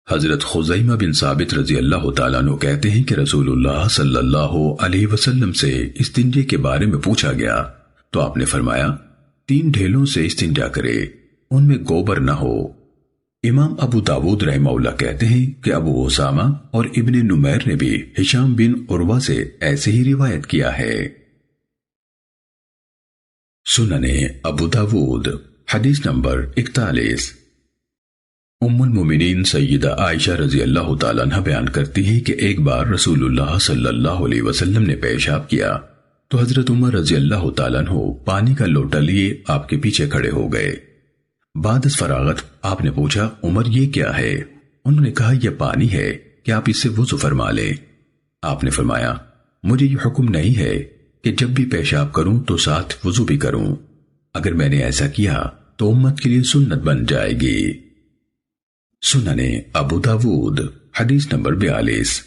حضرت خزیمہ بن ثابت رضی اللہ تعالیٰ عنہ کہتے ہیں کہ رسول اللہ صلی اللہ علیہ وسلم سے استنجے کے بارے میں پوچھا گیا تو آپ نے فرمایا 3 ڈھیلوں سے استنجا کرے، ان میں گوبر نہ ہو۔ امام ابو داود رحمہ اللہ کہتے ہیں کہ ابو اسامہ اور ابن نمیر نے بھی ہشام بن عروہ سے ایسے ہی روایت کیا ہے۔ سنن ابو داود حدیث نمبر 41۔ ام المومنین سیدہ عائشہ رضی اللہ تعالیٰ عنہ بیان کرتی ہیں کہ ایک بار رسول اللہ صلی اللہ علیہ وسلم نے پیشاب کیا تو حضرت عمر رضی اللہ تعالیٰ عنہ پانی کا لوٹا لیے آپ کے پیچھے کھڑے ہو گئے۔ بعد از فراغت آپ نے پوچھا عمر یہ کیا ہے؟ انہوں نے کہا یہ پانی ہے کہ آپ اس سے وضو فرما لیں۔ آپ نے فرمایا مجھے یہ حکم نہیں ہے کہ جب بھی پیشاب کروں تو ساتھ وضو بھی کروں، اگر میں نے ایسا کیا تو امت کے لیے سنت بن جائے گی۔ سنن ابو داود حدیث نمبر 42۔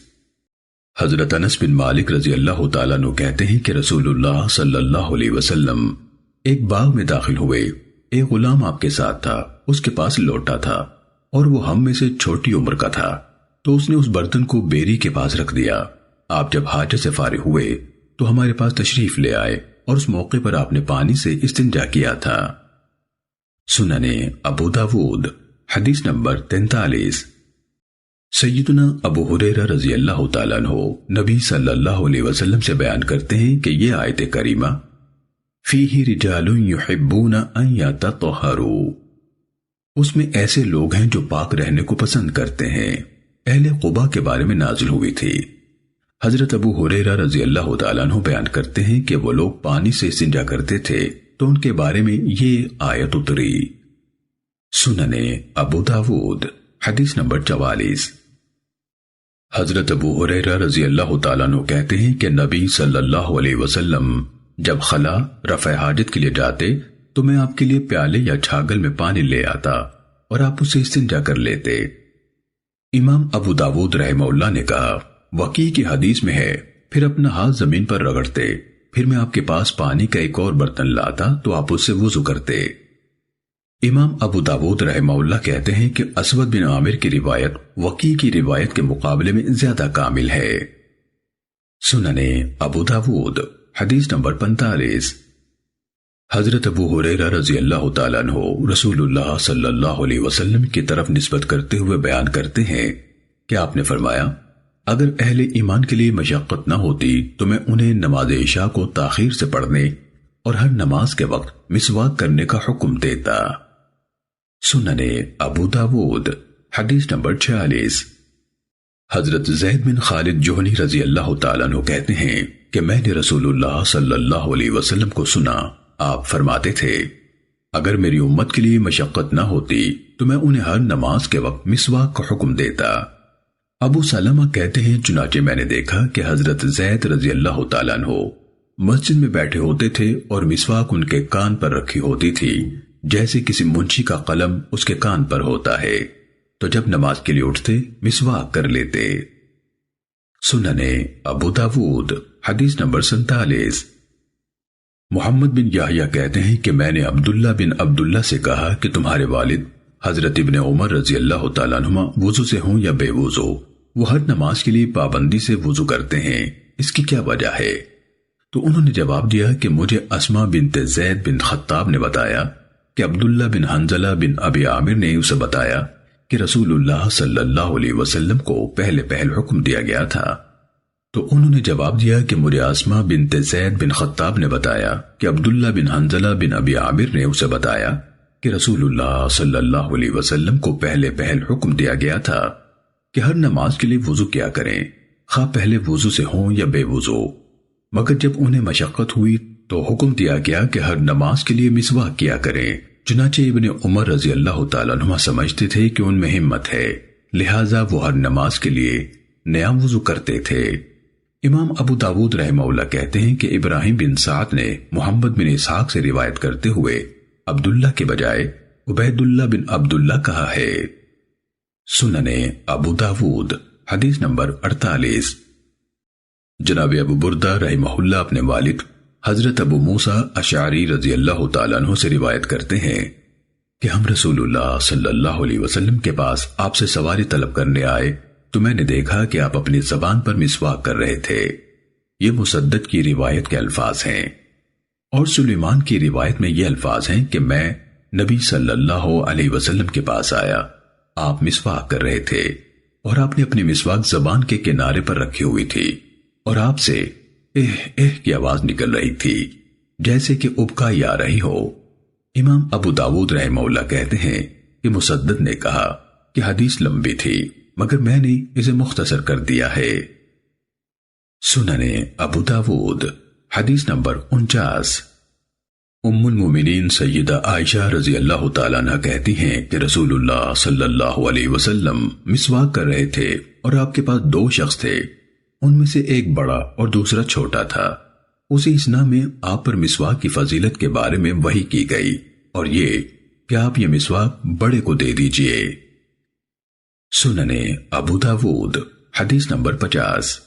حضرت انس بن مالک رضی اللہ تعالیٰ عنہ کہتے ہیں کہ رسول اللہ صلی اللہ علیہ وسلم ایک باغ میں داخل ہوئے، ایک غلام آپ کے ساتھ تھا، اس کے پاس لوٹا تھا اور وہ ہم میں سے چھوٹی عمر کا تھا، تو اس نے اس برتن کو بیری کے پاس رکھ دیا۔ آپ جب حاجت سے فارغ ہوئے تو ہمارے پاس تشریف لے آئے اور اس موقع پر آپ نے پانی سے استنجا کیا تھا۔ سنن ابو داود حدیث نمبر 43۔ سیدنا ابو ہریرہ رضی اللہ تعالیٰ عنہ نبی صلی اللہ علیہ وسلم سے بیان کرتے ہیں کہ یہ آیت کریمہ فیہ رجال یحبون ان یتطہروا، اس میں ایسے لوگ ہیں جو پاک رہنے کو پسند کرتے ہیں، اہل قباء کے بارے میں نازل ہوئی تھی۔ حضرت ابو ہریرہ رضی اللہ تعالیٰ عنہ بیان کرتے ہیں کہ وہ لوگ پانی سے استنجا کرتے تھے تو ان کے بارے میں یہ آیت اتری۔ سنن ابو داود حدیث نمبر 44۔ حضرت ابو ہریرہ رضی اللہ تعالیٰ عنہ کہتے ہیں کہ نبی صلی اللہ علیہ وسلم جب خلا رفع حاجت کے لیے جاتے تو میں آپ کے لیے پیالے یا چھاگل میں پانی لے آتا اور آپ اسے استنجا کر لیتے۔ امام ابو داود رحمہ اللہ نے کہا وقی کی حدیث میں ہے پھر اپنا ہاتھ زمین پر رگڑتے، پھر میں آپ کے پاس پانی کا ایک اور برتن لاتا تو آپ اس سے وضو کرتے۔ امام ابو داود رحمہ اللہ کہتے ہیں کہ اسود بن عامر کی روایت وقی کی روایت کے مقابلے میں زیادہ کامل ہے۔ سنن ابو داود حدیث نمبر 45۔ حضرت ابو ہریرہ رضی اللہ تعالیٰ عنہ رسول اللہ صلی اللہ علیہ وسلم کی طرف نسبت کرتے ہوئے بیان کرتے ہیں کہ آپ نے فرمایا اگر اہل ایمان کے لیے مشقت نہ ہوتی تو میں انہیں نماز عشاء کو تاخیر سے پڑھنے اور ہر نماز کے وقت مسواک کرنے کا حکم دیتا۔ سنن ابو داود حدیث نمبر 46۔ حضرت زید بن خالد جوہنی رضی اللہ تعالیٰ عنہ کہتے ہیں کہ میں نے رسول اللہ صلی اللہ علیہ وسلم کو سنا، آپ فرماتے تھے اگر میری امت کے لیے مشقت نہ ہوتی تو میں انہیں ہر نماز کے وقت مسواک کا حکم دیتا۔ ابو سلمہ کہتے ہیں چنانچہ میں نے دیکھا کہ حضرت زید رضی اللہ تعالیٰ عنہ مسجد میں بیٹھے ہوتے تھے اور مسواک ان کے کان پر رکھی ہوتی تھی جیسے کسی منشی کا قلم اس کے کان پر ہوتا ہے، تو جب نماز کے لیے اٹھتے مسواک کر لیتے۔ سنن ابو داود حدیث نمبر 47۔ محمد بن یحییٰ کہتے ہیں کہ میں نے عبداللہ بن عبداللہ سے کہا کہ تمہارے والد حضرت ابن عمر رضی اللہ تعالیٰ عنہما وضو سے ہوں یا بے وضو، وہ ہر نماز کے لیے پابندی سے وضو کرتے ہیں، اس کی کیا وجہ ہے؟ تو انہوں نے جواب دیا کہ مجھے اسما بنت زید بن خطاب نے بتایا کہ عبداللہ بن حنزلہ بن ابی عامر نے اسے بتایا کہ رسول اللہ صلی اللہ علیہ وسلم کو پہلے حکم دیا گیا تھا۔ تو انہوں نے جواب دیا کہ مجھے اسما بنت زید بن خطاب نے بتایا کہ عبداللہ بن حنزلہ بن ابی عامر نے اسے بتایا کہ رسول اللہ صلی اللہ علیہ وسلم کو پہلے حکم دیا گیا تھا کہ ہر نماز کے لیے وضو کیا کریں، خواہ پہلے وضو سے ہوں یا بے وضو، مگر جب انہیں مشقت ہوئی تو حکم دیا گیا کہ ہر نماز کے لیے مسواک کیا کریں۔ چنانچہ ابن عمر رضی اللہ تعالیٰ عنہ سمجھتے تھے کہ ان میں ہمت ہے، لہٰذا وہ ہر نماز کے لیے نیا وضو کرتے تھے۔ امام ابو داود رحمہ اللہ کہتے ہیں کہ ابراہیم بن سعد نے محمد بن اسحاق سے روایت کرتے ہوئے عبداللہ کے بجائے عبیداللہ بن عبداللہ کہا ہے۔ سنن ابو داود حدیث نمبر 48۔ جناب ابو بردہ رحمہ اللہ اپنے والد حضرت ابو موسیٰ اشعری رضی اللہ تعالیٰ عنہ سے روایت کرتے ہیں کہ ہم رسول اللہ صلی اللہ علیہ وسلم کے پاس آپ سے سواری طلب کرنے آئے تو میں نے دیکھا کہ آپ اپنی زبان پر مسواک کر رہے تھے۔ یہ مسدد کی روایت کے الفاظ ہیں، اور سلیمان کی روایت میں یہ الفاظ ہیں کہ میں نبی صلی اللہ علیہ وسلم کے پاس آیا، آپ مسواک کر رہے تھے اور آپ نے اپنی مسواک زبان کے کنارے پر رکھی ہوئی تھی اور آپ سے اہ کی آواز نکل رہی تھی جیسے کہ ابکائی آ رہی ہو۔ امام ابو داود رحمہ اللہ کہتے ہیں کہ مسدد نے کہا کہ حدیث لمبی تھی مگر میں نے اسے مختصر کر دیا ہے۔ سننے ابو داود حدیث نمبر 49۔ ام المومنین سیدہ عائشہ رضی اللہ تعالیٰ عنہ کہتی ہیں کہ رسول اللہ صلی اللہ علیہ وسلم مسواک کر رہے تھے اور آپ کے پاس 2 شخص تھے، ان میں سے ایک بڑا اور دوسرا چھوٹا تھا۔ اسی اسنا میں آپ پر مسواک کی فضیلت کے بارے میں وحی کی گئی اور یہ کہ آپ یہ مسواک بڑے کو دے دیجئے۔ سننے ابو داود حدیث نمبر 50۔